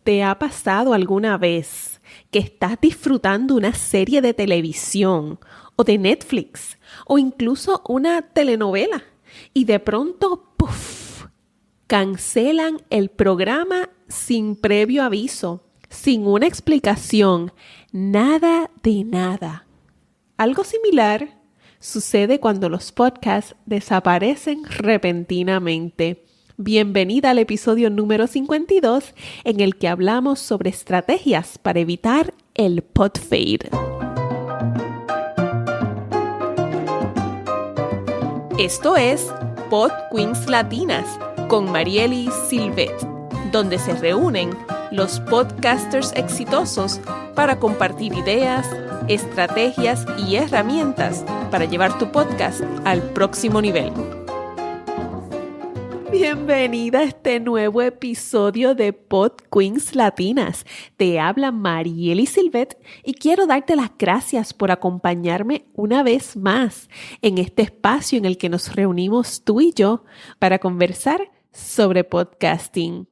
¿Te ha pasado alguna vez que estás disfrutando una serie de televisión o de Netflix o incluso una telenovela y de pronto, ¡puf!, cancelan el programa sin previo aviso, sin una explicación, nada de nada? Algo similar sucede cuando los podcasts desaparecen repentinamente. Bienvenida al episodio número 52, en el que hablamos sobre estrategias para evitar el pod fade. Esto es Pod Queens Latinas con Marieli Silvet, donde se reúnen los podcasters exitosos para compartir ideas, estrategias y herramientas para llevar tu podcast al próximo nivel. Bienvenida a este nuevo episodio de Pod Queens Latinas. Te habla Marieli Silvet y quiero darte las gracias por acompañarme una vez más en este espacio en el que nos reunimos tú y yo para conversar sobre podcasting.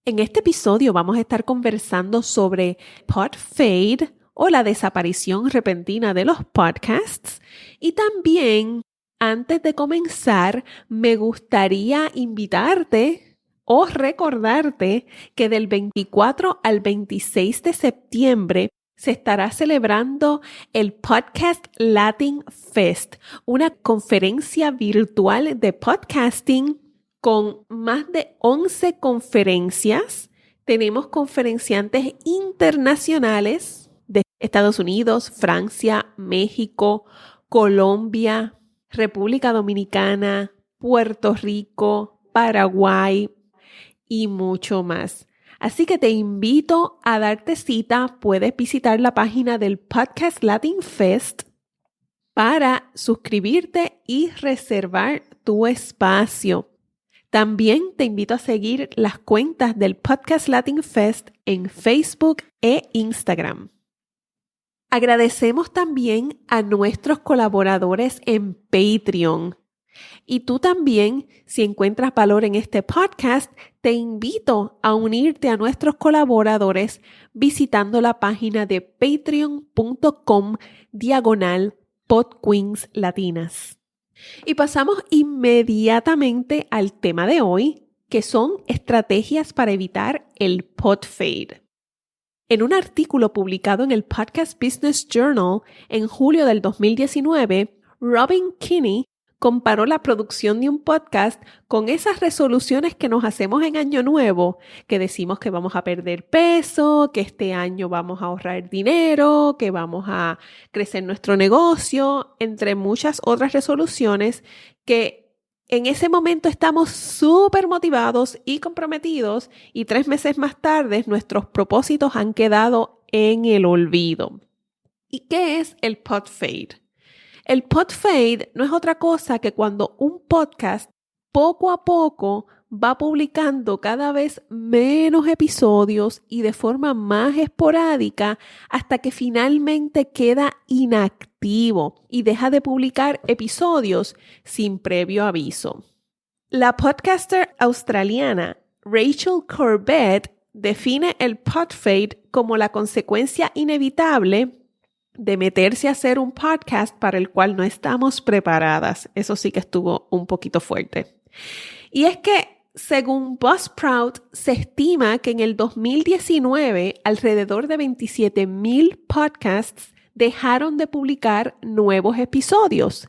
En este episodio vamos a estar conversando sobre pod fade o la desaparición repentina de los podcasts y también, antes de comenzar, me gustaría invitarte o recordarte que del 24 al 26 de septiembre se estará celebrando el Podcast Latin Fest, una conferencia virtual de podcasting con más de 11 conferencias. Tenemos conferenciantes internacionales de Estados Unidos, Francia, México, Colombia, República Dominicana, Puerto Rico, Paraguay y mucho más. Así que te invito a darte cita. Puedes visitar la página del Podcast Latin Fest para suscribirte y reservar tu espacio. También te invito a seguir las cuentas del Podcast Latin Fest en Facebook e Instagram. Agradecemos también a nuestros colaboradores en Patreon. Y tú también, si encuentras valor en este podcast, te invito a unirte a nuestros colaboradores visitando la página de patreon.com/podqueenslatinas. Y pasamos inmediatamente al tema de hoy, que son estrategias para evitar el pod fade. En un artículo publicado en el Podcast Business Journal en julio del 2019, Robin Kinney comparó la producción de un podcast con esas resoluciones que nos hacemos en Año Nuevo, que decimos que vamos a perder peso, que este año vamos a ahorrar dinero, que vamos a crecer nuestro negocio, entre muchas otras resoluciones que en ese momento estamos súper motivados y comprometidos y 3 meses más tarde nuestros propósitos han quedado en el olvido. ¿Y qué es el pod fade? El pod fade no es otra cosa que cuando un podcast poco a poco va publicando cada vez menos episodios y de forma más esporádica hasta que finalmente queda inactivo y deja de publicar episodios sin previo aviso. La podcaster australiana Rachel Corbett define el pod fade como la consecuencia inevitable de meterse a hacer un podcast para el cual no estamos preparadas. Eso sí que estuvo un poquito fuerte. Y es que, según Buzzsprout, se estima que en el 2019 alrededor de 27,000 podcasts dejaron de publicar nuevos episodios.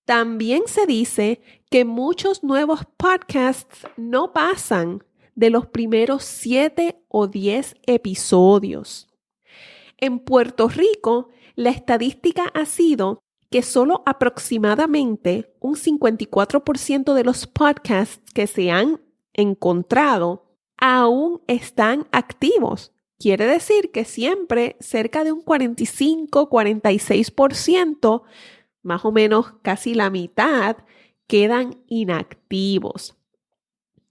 También se dice que muchos nuevos podcasts no pasan de los primeros 7 o 10 episodios. En Puerto Rico, la estadística ha sido que solo aproximadamente un 54% de los podcasts que se han encontrado aún están activos. Quiere decir que siempre cerca de un 45-46%, más o menos casi la mitad, quedan inactivos.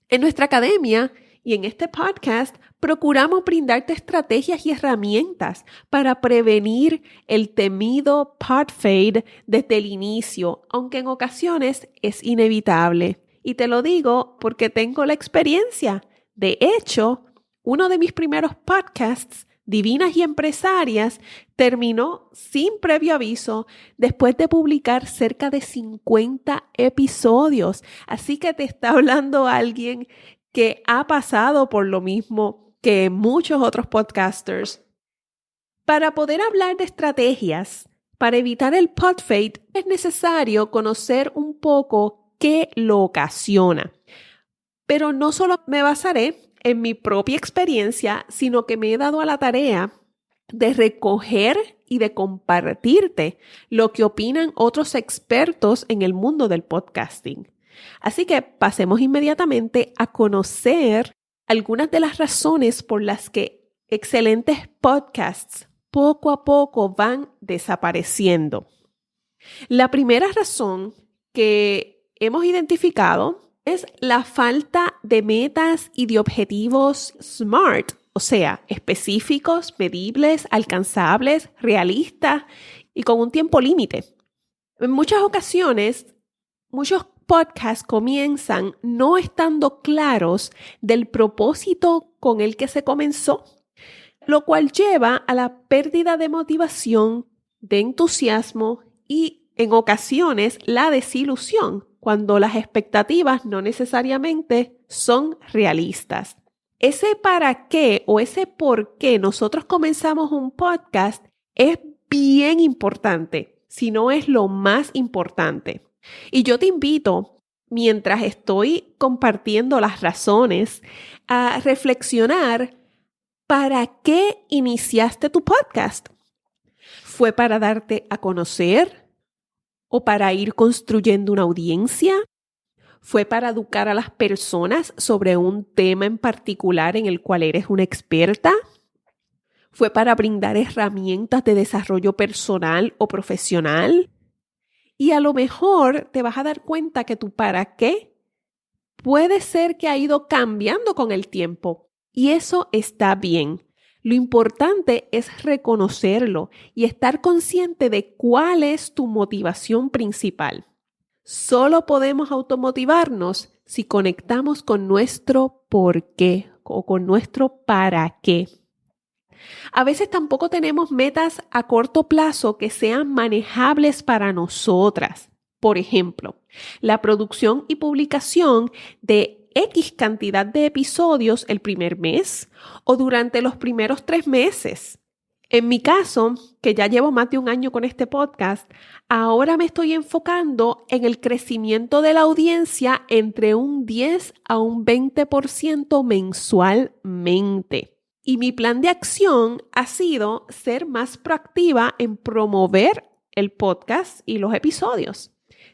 En nuestra academia y en este podcast procuramos brindarte estrategias y herramientas para prevenir el temido pod fade desde el inicio, aunque en ocasiones es inevitable. Y te lo digo porque tengo la experiencia. De hecho, Uno de mis primeros podcasts, Divinas y Empresarias, terminó sin previo aviso después de publicar cerca de 50 episodios. Así que te está hablando alguien que ha pasado por lo mismo que muchos otros podcasters. Para poder hablar de estrategias para evitar el pod fade, es necesario conocer un poco qué lo ocasiona. Pero no solo me basaré en mi propia experiencia, sino que me he dado a la tarea de recoger y de compartirte lo que opinan otros expertos en el mundo del podcasting. Así que pasemos inmediatamente a conocer algunas de las razones por las que excelentes podcasts poco a poco van desapareciendo. La primera razón que hemos identificado es la falta de metas y de objetivos SMART, o sea, específicos, medibles, alcanzables, realistas y con un tiempo límite. En muchas ocasiones, muchos podcasts comienzan no estando claros del propósito con el que se comenzó, lo cual lleva a la pérdida de motivación, de entusiasmo y en ocasiones la desilusión cuando las expectativas no necesariamente son realistas. Ese para qué o ese por qué nosotros comenzamos un podcast es bien importante, si no es lo más importante. Y yo te invito, mientras estoy compartiendo las razones, a reflexionar. ¿Para qué iniciaste tu podcast? ¿Fue para darte a conocer? ¿O para ir construyendo una audiencia? ¿Fue para educar a las personas sobre un tema en particular en el cual eres una experta? ¿Fue para brindar herramientas de desarrollo personal o profesional? Y a lo mejor te vas a dar cuenta que tu para qué puede ser que ha ido cambiando con el tiempo. Y eso está bien. Lo importante es reconocerlo y estar consciente de cuál es tu motivación principal. Solo podemos automotivarnos si conectamos con nuestro por qué o con nuestro para qué. A veces tampoco tenemos metas a corto plazo que sean manejables para nosotras. Por ejemplo, la producción y publicación de X cantidad de episodios el primer mes o durante los primeros 3 meses. En mi caso, que ya llevo más de un año con este podcast, ahora me estoy enfocando en el crecimiento de la audiencia entre un 10 a un 20% mensualmente. Y mi plan de acción ha sido ser más proactiva en promover el podcast y los episodios.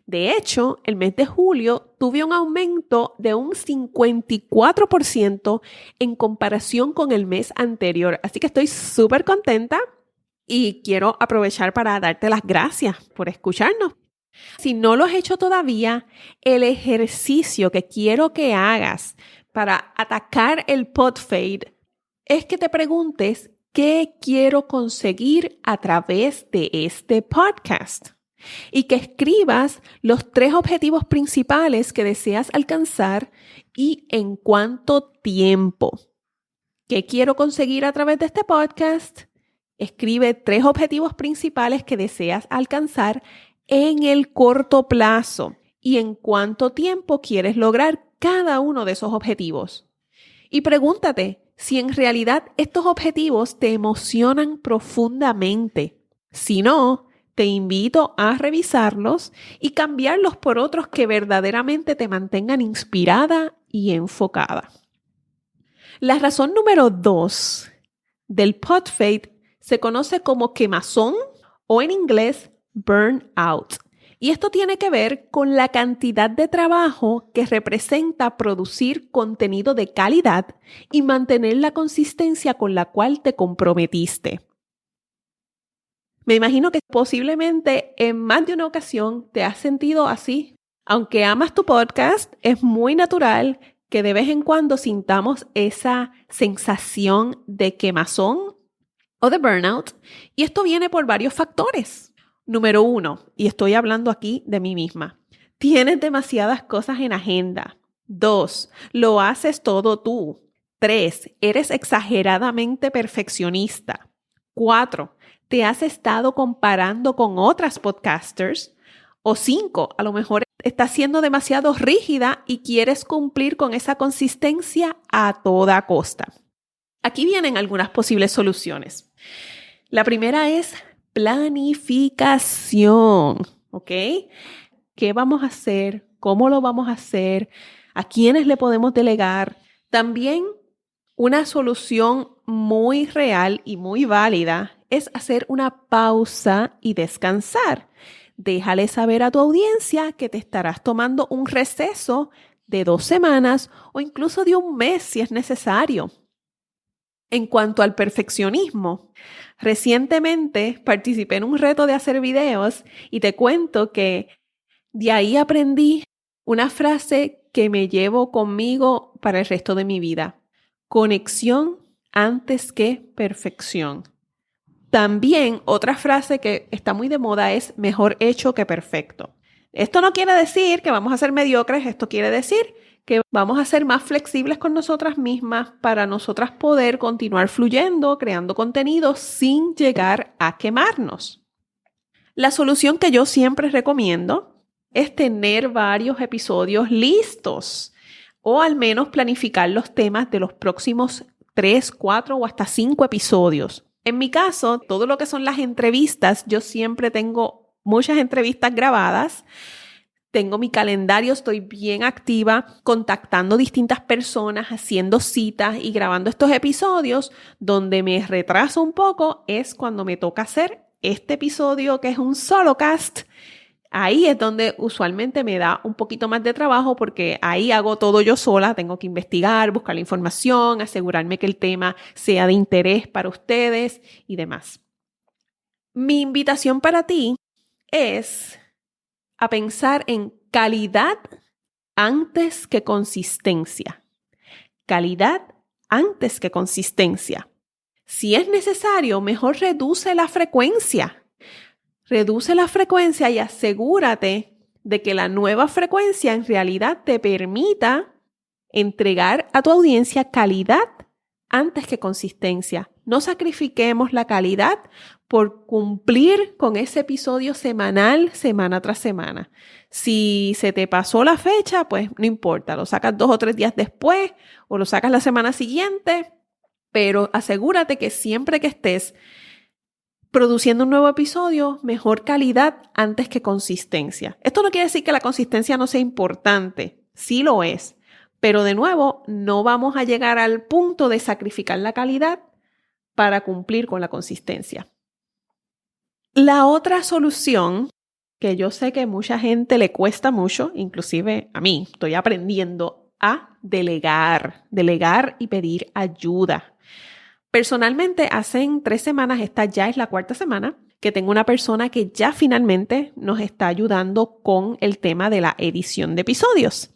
De hecho, el mes de julio tuve un aumento de un 54% en comparación con el mes anterior. Así que estoy súper contenta y quiero aprovechar para darte las gracias por escucharnos. Si no lo has hecho todavía, el ejercicio que quiero que hagas para atacar el pod fade es que te preguntes qué quiero conseguir a través de este podcast. Y que escribas los 3 objetivos principales que deseas alcanzar y en cuánto tiempo. ¿Qué quiero conseguir a través de este podcast? Escribe 3 objetivos principales que deseas alcanzar en el corto plazo y en cuánto tiempo quieres lograr cada uno de esos objetivos. Y pregúntate si en realidad estos objetivos te emocionan profundamente. Si no, te invito a revisarlos y cambiarlos por otros que verdaderamente te mantengan inspirada y enfocada. La razón número 2 del pod fade se conoce como quemazón o en inglés burnout. Y esto tiene que ver con la cantidad de trabajo que representa producir contenido de calidad y mantener la consistencia con la cual te comprometiste. Me imagino que posiblemente en más de una ocasión te has sentido así. Aunque amas tu podcast, es muy natural que de vez en cuando sintamos esa sensación de quemazón o de burnout. Y esto viene por varios factores. Número 1, y estoy hablando aquí de mí misma, tienes demasiadas cosas en agenda. 2, lo haces todo tú. 3, eres exageradamente perfeccionista. 4, te has estado comparando con otras podcasters. O 5, a lo mejor estás siendo demasiado rígida y quieres cumplir con esa consistencia a toda costa. Aquí vienen algunas posibles soluciones. La primera es planificación, ¿ok? ¿Qué vamos a hacer? ¿Cómo lo vamos a hacer? ¿A quiénes le podemos delegar? También una solución muy real y muy válida es hacer una pausa y descansar. Déjale saber a tu audiencia que te estarás tomando un receso de 2 semanas o incluso de 1 mes si es necesario. En cuanto al perfeccionismo, recientemente participé en un reto de hacer videos y te cuento que de ahí aprendí una frase que me llevo conmigo para el resto de mi vida. Conexión antes que perfección. También otra frase que está muy de moda es mejor hecho que perfecto. Esto no quiere decir que vamos a ser mediocres, esto quiere decir que vamos a ser más flexibles con nosotras mismas para nosotras poder continuar fluyendo, creando contenido sin llegar a quemarnos. La solución que yo siempre recomiendo es tener varios episodios listos o al menos planificar los temas de los próximos 3, 4 o hasta 5 episodios. En mi caso, todo lo que son las entrevistas, yo siempre tengo muchas entrevistas grabadas. Tengo mi calendario, estoy bien activa, contactando distintas personas, haciendo citas y grabando estos episodios. Donde me retraso un poco es cuando me toca hacer este episodio que es un solo cast. Ahí es donde usualmente me da un poquito más de trabajo porque ahí hago todo yo sola. Tengo que investigar, buscar la información, asegurarme que el tema sea de interés para ustedes y demás. Mi invitación para ti es a pensar en calidad antes que consistencia. Calidad antes que consistencia. Si es necesario, mejor reduce la frecuencia. Reduce la frecuencia y asegúrate de que la nueva frecuencia en realidad te permita entregar a tu audiencia calidad antes que consistencia. No sacrifiquemos la calidad por cumplir con ese episodio semanal, semana tras semana. Si se te pasó la fecha, pues no importa, lo sacas 2 o 3 días después o lo sacas la semana siguiente, pero asegúrate que siempre que estés produciendo un nuevo episodio, mejor calidad antes que consistencia. Esto no quiere decir que la consistencia no sea importante, sí lo es, pero de nuevo no vamos a llegar al punto de sacrificar la calidad para cumplir con la consistencia. La otra solución, que yo sé que a mucha gente le cuesta mucho, inclusive a mí, estoy aprendiendo a delegar y pedir ayuda. Personalmente, hace 3 semanas, esta ya es la 4ª semana, que tengo una persona que ya finalmente nos está ayudando con el tema de la edición de episodios.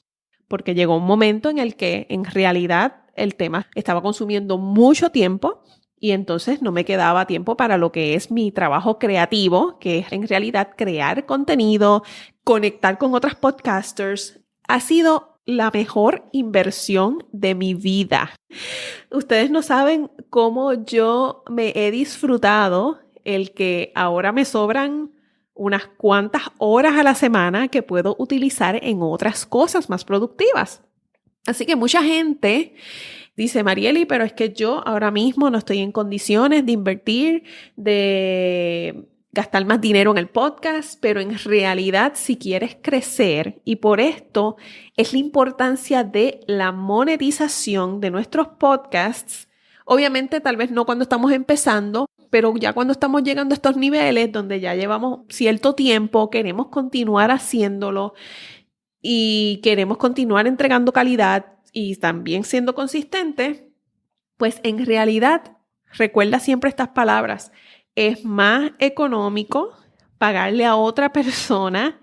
Porque llegó un momento en el que en realidad el tema estaba consumiendo mucho tiempo y entonces no me quedaba tiempo para lo que es mi trabajo creativo, que es en realidad crear contenido, conectar con otras podcasters. Ha sido la mejor inversión de mi vida. Ustedes no saben cómo yo me he disfrutado el que ahora me sobran unas cuantas horas a la semana que puedo utilizar en otras cosas más productivas. Así que mucha gente dice, Marieli, pero es que yo ahora mismo no estoy en condiciones de invertir, de gastar más dinero en el podcast, pero en realidad si quieres crecer, y por esto es la importancia de la monetización de nuestros podcasts, obviamente tal vez no cuando estamos empezando, pero ya cuando estamos llegando a estos niveles donde ya llevamos cierto tiempo, queremos continuar haciéndolo y queremos continuar entregando calidad y también siendo consistente, pues en realidad recuerda siempre estas palabras. Es más económico pagarle a otra persona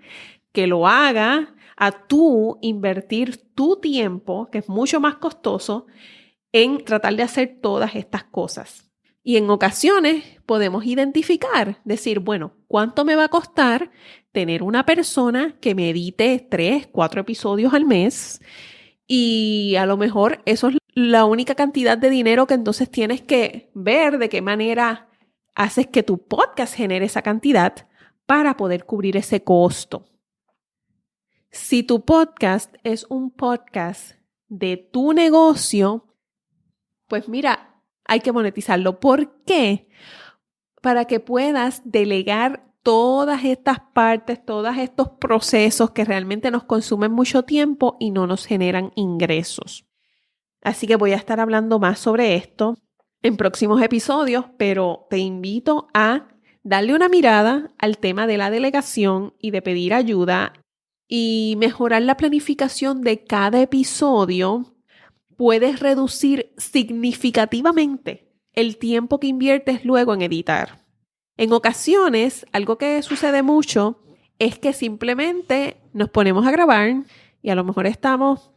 que lo haga a tú invertir tu tiempo, que es mucho más costoso, en tratar de hacer todas estas cosas. Y en ocasiones podemos identificar, decir, bueno, ¿cuánto me va a costar tener una persona que me edite 3, 4 episodios al mes? Y a lo mejor eso es la única cantidad de dinero que entonces tienes que ver de qué manera haces que tu podcast genere esa cantidad para poder cubrir ese costo. Si tu podcast es un podcast de tu negocio, pues mira, hay que monetizarlo. ¿Por qué? Para que puedas delegar todas estas partes, todos estos procesos que realmente nos consumen mucho tiempo y no nos generan ingresos. Así que voy a estar hablando más sobre esto en próximos episodios, pero te invito a darle una mirada al tema de la delegación y de pedir ayuda y mejorar la planificación de cada episodio. Puedes reducir significativamente el tiempo que inviertes luego en editar. En ocasiones, algo que sucede mucho es que simplemente nos ponemos a grabar y a lo mejor estamos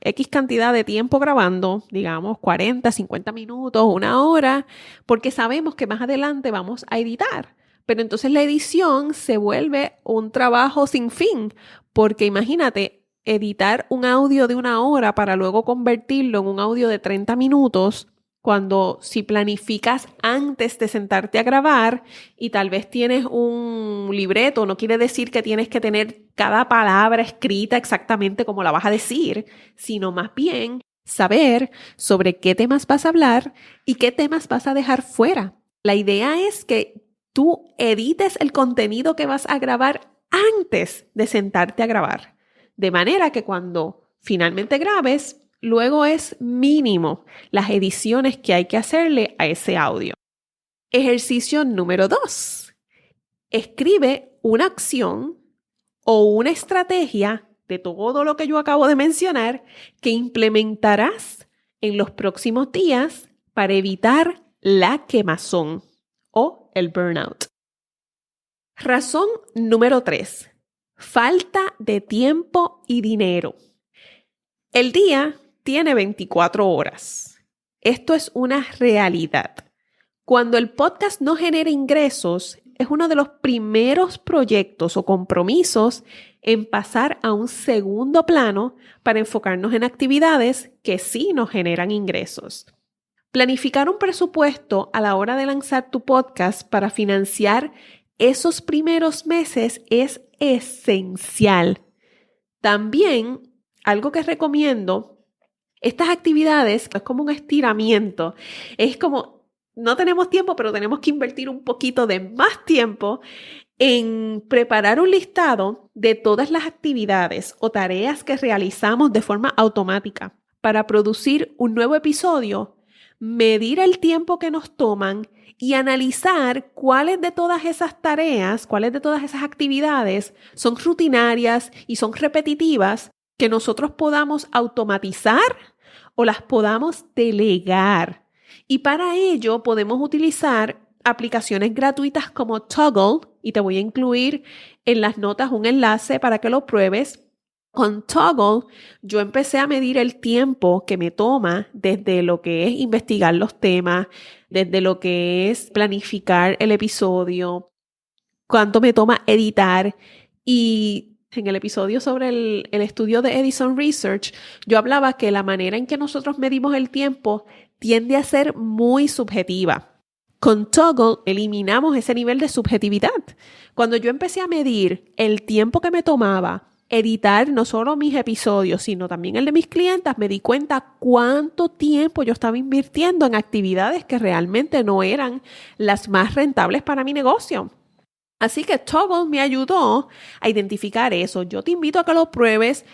X cantidad de tiempo grabando, digamos 40, 50 minutos, 1 hora, porque sabemos que más adelante vamos a editar. Pero entonces la edición se vuelve un trabajo sin fin, porque imagínate, editar un audio de 1 hora para luego convertirlo en un audio de 30 minutos, cuando si planificas antes de sentarte a grabar y tal vez tienes un libreto, no quiere decir que tienes que tener cada palabra escrita exactamente como la vas a decir, sino más bien saber sobre qué temas vas a hablar y qué temas vas a dejar fuera. La idea es que tú edites el contenido que vas a grabar antes de sentarte a grabar, de manera que cuando finalmente grabes, luego es mínimo las ediciones que hay que hacerle a ese audio. Ejercicio número 2. Escribe una acción o una estrategia de todo lo que yo acabo de mencionar que implementarás en los próximos días para evitar la quemazón o el burnout. Razón número 3. Falta de tiempo y dinero. El día tiene 24 horas. Esto es una realidad. Cuando el podcast no genera ingresos, es uno de los primeros proyectos o compromisos en pasar a un segundo plano para enfocarnos en actividades que sí nos generan ingresos. Planificar un presupuesto a la hora de lanzar tu podcast para financiar esos primeros meses es esencial. También, algo que recomiendo, estas actividades es como un estiramiento, es como no tenemos tiempo, pero tenemos que invertir un poquito de más tiempo en preparar un listado de todas las actividades o tareas que realizamos de forma automática para producir un nuevo episodio, medir el tiempo que nos toman y analizar cuáles de todas esas tareas, cuáles de todas esas actividades son rutinarias y son repetitivas que nosotros podamos automatizar o las podamos delegar. Y para ello podemos utilizar aplicaciones gratuitas como Toggl, y te voy a incluir en las notas un enlace para que lo pruebes. Con Toggl, yo empecé a medir el tiempo que me toma desde lo que es investigar los temas, desde lo que es planificar el episodio, cuánto me toma editar. Y en el episodio sobre el estudio de Edison Research, yo hablaba que la manera en que nosotros medimos el tiempo tiende a ser muy subjetiva. Con Toggl eliminamos ese nivel de subjetividad. Cuando yo empecé a medir el tiempo que me tomaba editar no solo mis episodios, sino también el de mis clientas, me di cuenta cuánto tiempo yo estaba invirtiendo en actividades que realmente no eran las más rentables para mi negocio. Así que Toggl me ayudó a identificar eso. Yo te invito a que lo pruebes.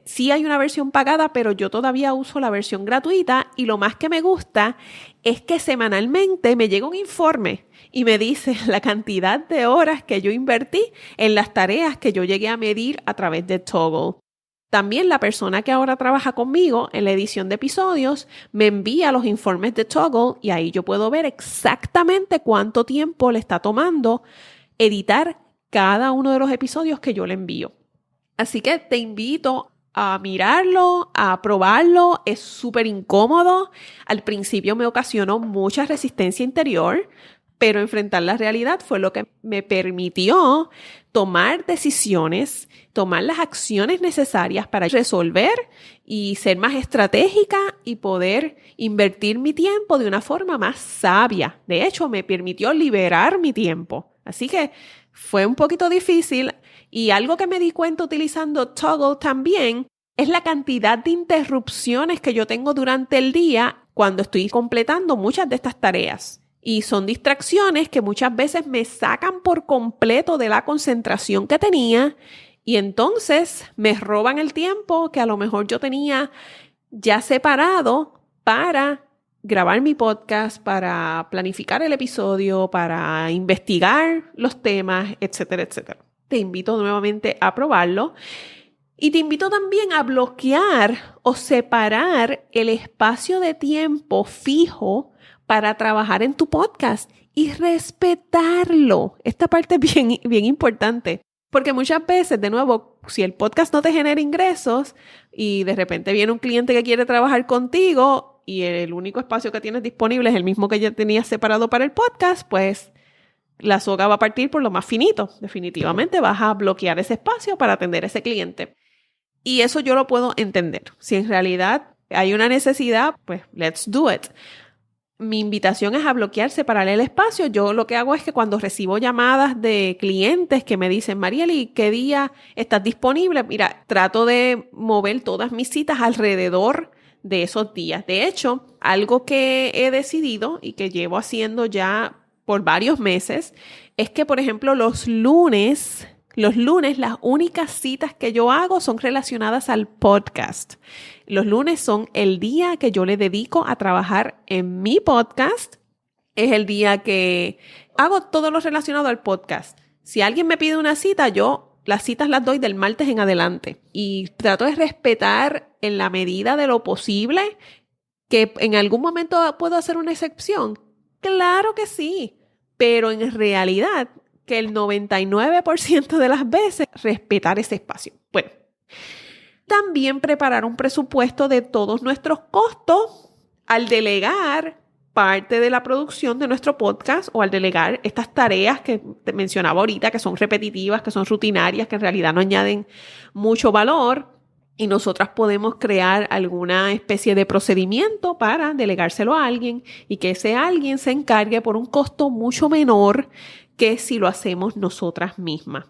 Sí hay una versión pagada, pero yo todavía uso la versión gratuita y lo más que me gusta es que semanalmente me llega un informe y me dice la cantidad de horas que yo invertí en las tareas que yo llegué a medir a través de Toggl. También la persona que ahora trabaja conmigo en la edición de episodios me envía los informes de Toggl y ahí yo puedo ver exactamente cuánto tiempo le está tomando editar cada uno de los episodios que yo le envío. Así que te invito a mirarlo, a probarlo. Es súper incómodo. Al principio me ocasionó mucha resistencia interior, pero enfrentar la realidad fue lo que me permitió tomar decisiones, tomar las acciones necesarias para resolver y ser más estratégica y poder invertir mi tiempo de una forma más sabia. De hecho, me permitió liberar mi tiempo. Así que fue un poquito difícil y algo que me di cuenta utilizando Toggl también es la cantidad de interrupciones que yo tengo durante el día cuando estoy completando muchas de estas tareas. Y son distracciones que muchas veces me sacan por completo de la concentración que tenía y entonces me roban el tiempo que a lo mejor yo tenía ya separado para grabar mi podcast, para planificar el episodio, para investigar los temas, etcétera, etcétera. Te invito nuevamente a probarlo. Y te invito también a bloquear o separar el espacio de tiempo fijo para trabajar en tu podcast y respetarlo. Esta parte es bien importante, porque muchas veces, de nuevo, si el podcast no te genera ingresos y de repente viene un cliente que quiere trabajar contigo y el único espacio que tienes disponible es el mismo que ya tenías separado para el podcast, pues la soga va a partir por lo más finito. Definitivamente vas a bloquear ese espacio para atender a ese cliente. Y eso yo lo puedo entender. Si en realidad hay una necesidad, pues let's do it. Mi invitación es a bloquear, separar el espacio. Yo lo que hago es que cuando recibo llamadas de clientes que me dicen, Marieli, ¿qué día estás disponible? Mira, trato de mover todas mis citas alrededor de esos días. De hecho, algo que he decidido y que llevo haciendo ya por varios meses es que, por ejemplo, los lunes, las únicas citas que yo hago son relacionadas al podcast. Los lunes son el día que yo le dedico a trabajar en mi podcast. Es el día que hago todo lo relacionado al podcast. Si alguien me pide una cita, yo las citas las doy del martes en adelante. Y trato de respetar en la medida de lo posible que en algún momento puedo hacer una excepción. Claro que sí, pero en realidad que el 99% de las veces respetar ese espacio. Bueno, también preparar un presupuesto de todos nuestros costos al delegar parte de la producción de nuestro podcast o al delegar estas tareas que te mencionaba ahorita, que son repetitivas, que son rutinarias, que en realidad no añaden mucho valor. Y nosotras podemos crear alguna especie de procedimiento para delegárselo a alguien y que ese alguien se encargue por un costo mucho menor que si lo hacemos nosotras mismas.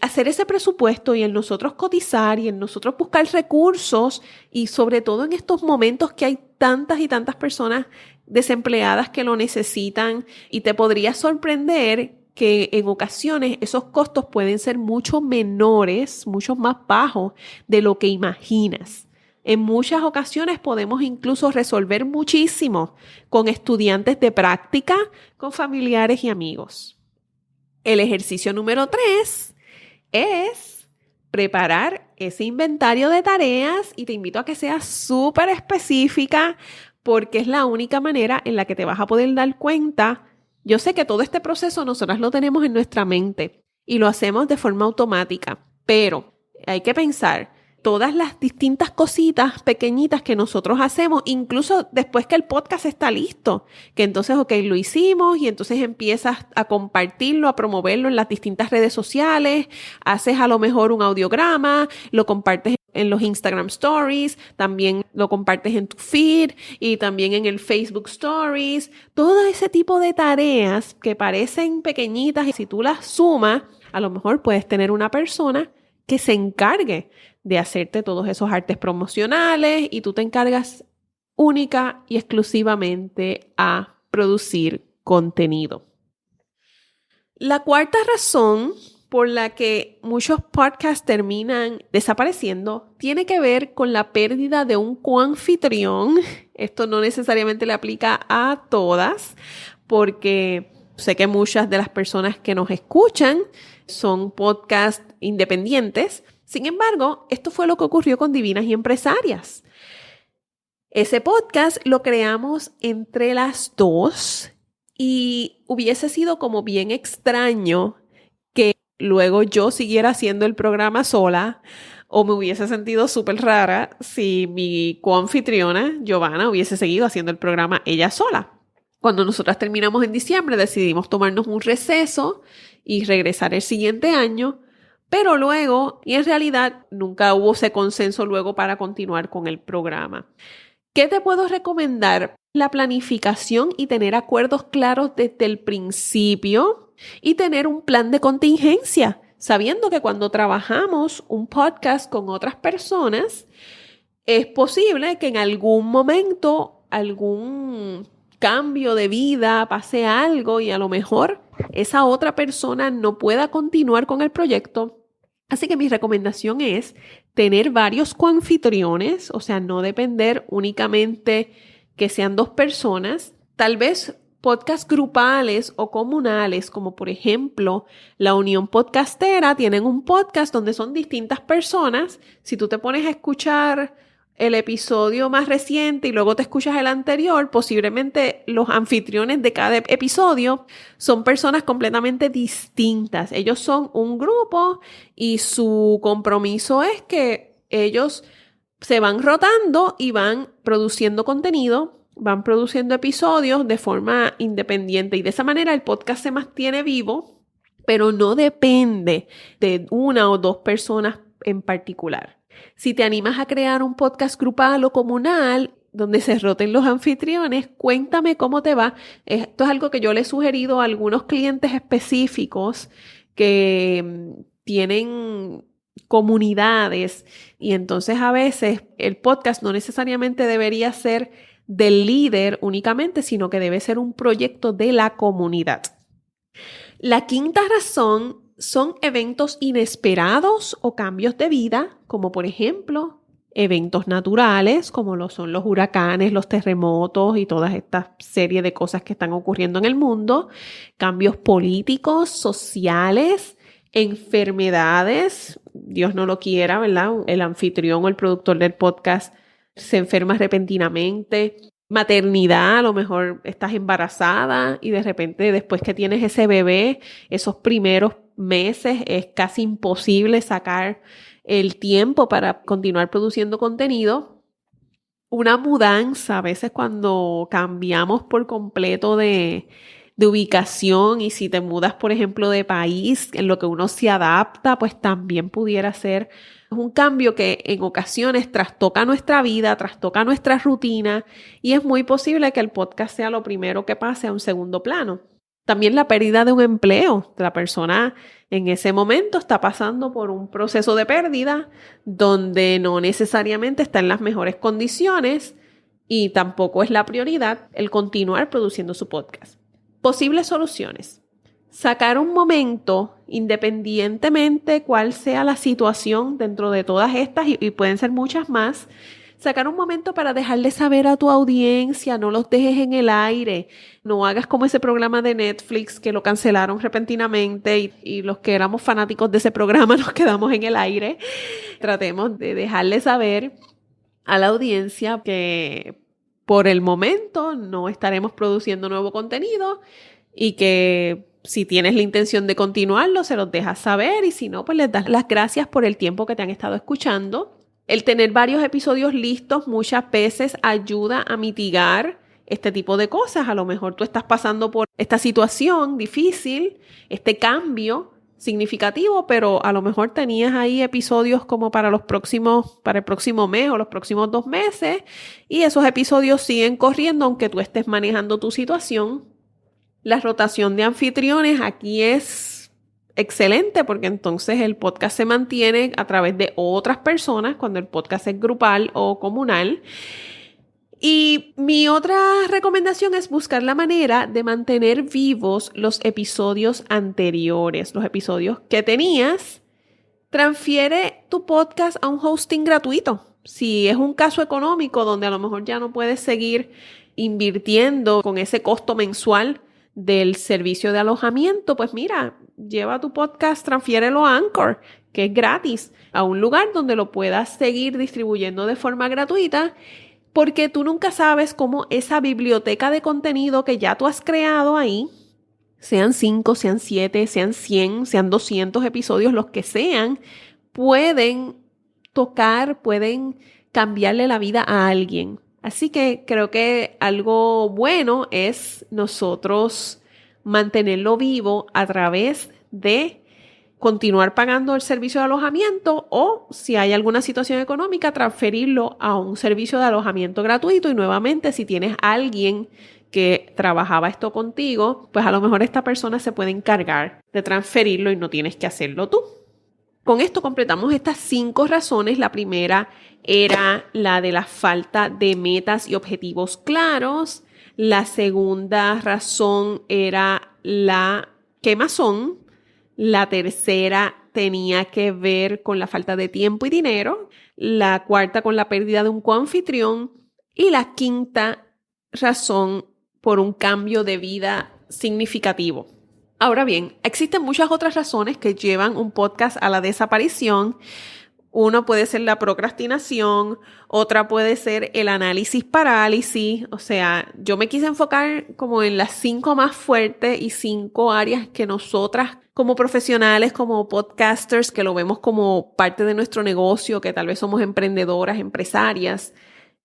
Hacer ese presupuesto y en nosotros cotizar y en nosotros buscar recursos y sobre todo en estos momentos que hay tantas y tantas personas desempleadas que lo necesitan y te podría sorprender que en ocasiones esos costos pueden ser mucho menores, mucho más bajos de lo que imaginas. En muchas ocasiones podemos incluso resolver muchísimo con estudiantes de práctica, con familiares y amigos. El ejercicio número 3 es preparar ese inventario de tareas y te invito a que seas súper específica porque es la única manera en la que te vas a poder dar cuenta. Yo sé que todo este proceso nosotras lo tenemos en nuestra mente y lo hacemos de forma automática, pero hay que pensar todas las distintas cositas pequeñitas que nosotros hacemos, incluso después que el podcast está listo, que entonces, lo hicimos y entonces empiezas a compartirlo, a promoverlo en las distintas redes sociales, haces a lo mejor un audiograma, lo compartes en los Instagram Stories, también lo compartes en tu feed y también en el Facebook Stories. Todo ese tipo de tareas que parecen pequeñitas y si tú las sumas, a lo mejor puedes tener una persona que se encargue de hacerte todos esos artes promocionales y tú te encargas única y exclusivamente a producir contenido. La cuarta razón por la que muchos podcasts terminan desapareciendo tiene que ver con la pérdida de un coanfitrión. Esto no necesariamente le aplica a todas, porque sé que muchas de las personas que nos escuchan son podcasts independientes. Sin embargo, esto fue lo que ocurrió con Divinas y Empresarias. Ese podcast lo creamos entre las dos y hubiese sido como bien extraño que luego yo siguiera haciendo el programa sola o me hubiese sentido súper rara si mi coanfitriona, Giovanna, hubiese seguido haciendo el programa ella sola. Cuando nosotras terminamos en diciembre, decidimos tomarnos un receso y regresar el siguiente año, pero luego, y en realidad nunca hubo ese consenso luego para continuar con el programa. ¿Qué te puedo recomendar? La planificación y tener acuerdos claros desde el principio y tener un plan de contingencia, sabiendo que cuando trabajamos un podcast con otras personas, es posible que en algún momento algún cambio de vida pase algo y a lo mejor esa otra persona no pueda continuar con el proyecto. Así que mi recomendación es tener varios coanfitriones, o sea, no depender únicamente que sean 2 personas, tal vez podcasts grupales o comunales, como por ejemplo la Unión Podcastera, tienen un podcast donde son distintas personas. Si tú te pones a escuchar el episodio más reciente y luego te escuchas el anterior, posiblemente los anfitriones de cada episodio son personas completamente distintas. Ellos son un grupo y su compromiso es que ellos se van rotando y van produciendo contenido, van produciendo episodios de forma independiente y de esa manera el podcast se mantiene vivo, pero no depende de 1 o 2 personas en particular. Si te animas a crear un podcast grupal o comunal donde se roten los anfitriones, cuéntame cómo te va. Esto es algo que yo le he sugerido a algunos clientes específicos que tienen comunidades y entonces a veces el podcast no necesariamente debería ser del líder únicamente, sino que debe ser un proyecto de la comunidad. La quinta razón son eventos inesperados o cambios de vida, como por ejemplo eventos naturales, como lo son los huracanes, los terremotos y todas estas serie de cosas que están ocurriendo en el mundo, cambios políticos, sociales, enfermedades, Dios no lo quiera, ¿verdad? El anfitrión o el productor del podcast se enferma repentinamente. Maternidad, a lo mejor estás embarazada y de repente después que tienes ese bebé, esos primeros meses es casi imposible sacar el tiempo para continuar produciendo contenido. Una mudanza, a veces cuando cambiamos por completo de ubicación y si te mudas, por ejemplo, de país, en lo que uno se adapta, pues también pudiera ser un cambio que en ocasiones trastoca nuestra vida, trastoca nuestra rutina y es muy posible que el podcast sea lo primero que pase a un segundo plano. También la pérdida de un empleo. La persona en ese momento está pasando por un proceso de pérdida donde no necesariamente está en las mejores condiciones y tampoco es la prioridad el continuar produciendo su podcast. Posibles soluciones. Sacar un momento, independientemente cuál sea la situación dentro de todas estas, y pueden ser muchas más, sacar un momento para dejarle saber a tu audiencia, no los dejes en el aire, no hagas como ese programa de Netflix que lo cancelaron repentinamente y los que éramos fanáticos de ese programa nos quedamos en el aire. Tratemos de dejarle saber a la audiencia que por el momento no estaremos produciendo nuevo contenido y que si tienes la intención de continuarlo, se los dejas saber y si no, pues les das las gracias por el tiempo que te han estado escuchando. El tener varios episodios listos muchas veces ayuda a mitigar este tipo de cosas. A lo mejor tú estás pasando por esta situación difícil, este cambio significativo, pero a lo mejor tenías ahí episodios como para el próximo mes o los próximos 2 meses y esos episodios siguen corriendo aunque tú estés manejando tu situación. La rotación de anfitriones aquí es excelente porque entonces el podcast se mantiene a través de otras personas cuando el podcast es grupal o comunal. Y mi otra recomendación es buscar la manera de mantener vivos los episodios anteriores, los episodios que tenías. Transfiere tu podcast a un hosting gratuito. Si es un caso económico donde a lo mejor ya no puedes seguir invirtiendo con ese costo mensual del servicio de alojamiento, pues mira, lleva tu podcast, transfiérelo a Anchor, que es gratis, a un lugar donde lo puedas seguir distribuyendo de forma gratuita, porque tú nunca sabes cómo esa biblioteca de contenido que ya tú has creado ahí, sean 5, sean 7, sean 100, sean 200 episodios, los que sean, pueden tocar, pueden cambiarle la vida a alguien. Así que creo que algo bueno es nosotros mantenerlo vivo a través de continuar pagando el servicio de alojamiento o, si hay alguna situación económica, transferirlo a un servicio de alojamiento gratuito. Y nuevamente, si tienes a alguien que trabajaba esto contigo, pues a lo mejor esta persona se puede encargar de transferirlo y no tienes que hacerlo tú. Con esto completamos estas 5 razones. La primera era la de la falta de metas y objetivos claros. La segunda razón era la quemazón. La tercera tenía que ver con la falta de tiempo y dinero. La cuarta con la pérdida de un coanfitrión. Y la quinta razón por un cambio de vida significativo. Ahora bien, existen muchas otras razones que llevan un podcast a la desaparición. Uno puede ser la procrastinación, otra puede ser el análisis parálisis. O sea, yo me quise enfocar como en las 5 más fuertes y 5 áreas que nosotras como profesionales, como podcasters, que lo vemos como parte de nuestro negocio, que tal vez somos emprendedoras, empresarias.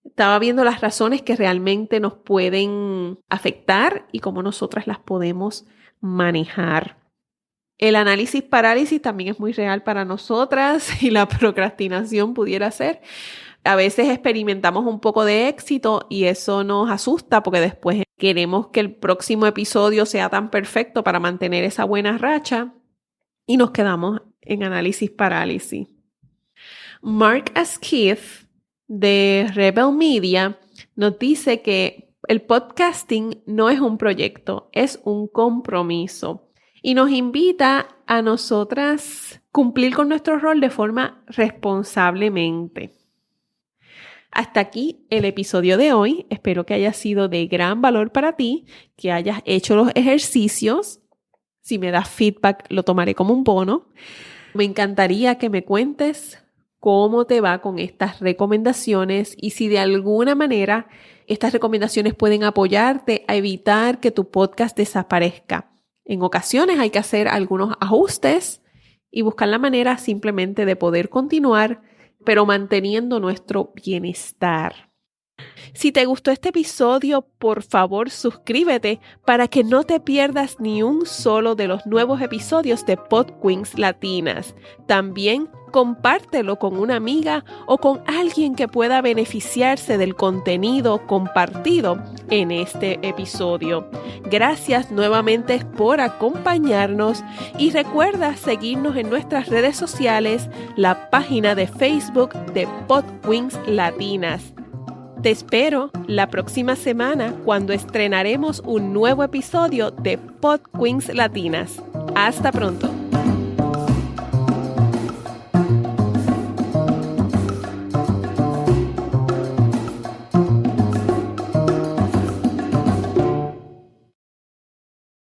Estaba viendo las razones que realmente nos pueden afectar y cómo nosotras las podemos manejar. El análisis parálisis también es muy real para nosotras y la procrastinación pudiera ser. A veces experimentamos un poco de éxito y eso nos asusta porque después queremos que el próximo episodio sea tan perfecto para mantener esa buena racha y nos quedamos en análisis parálisis. Mark Askeith de Rebel Media nos dice que el podcasting no es un proyecto, es un compromiso. Y nos invita a nosotras cumplir con nuestro rol de forma responsablemente. Hasta aquí el episodio de hoy. Espero que haya sido de gran valor para ti, que hayas hecho los ejercicios. Si me das feedback, lo tomaré como un bono. Me encantaría que me cuentes cómo te va con estas recomendaciones y si de alguna manera estas recomendaciones pueden apoyarte a evitar que tu podcast desaparezca. En ocasiones hay que hacer algunos ajustes y buscar la manera simplemente de poder continuar, pero manteniendo nuestro bienestar. Si te gustó este episodio, por favor suscríbete para que no te pierdas ni un solo de los nuevos episodios de PodQueens Latinas. También compártelo con una amiga o con alguien que pueda beneficiarse del contenido compartido en este episodio. Gracias nuevamente por acompañarnos y recuerda seguirnos en nuestras redes sociales, la página de Facebook de PodQueens Latinas. Te espero la próxima semana cuando estrenaremos un nuevo episodio de PodQueens Latinas. Hasta pronto.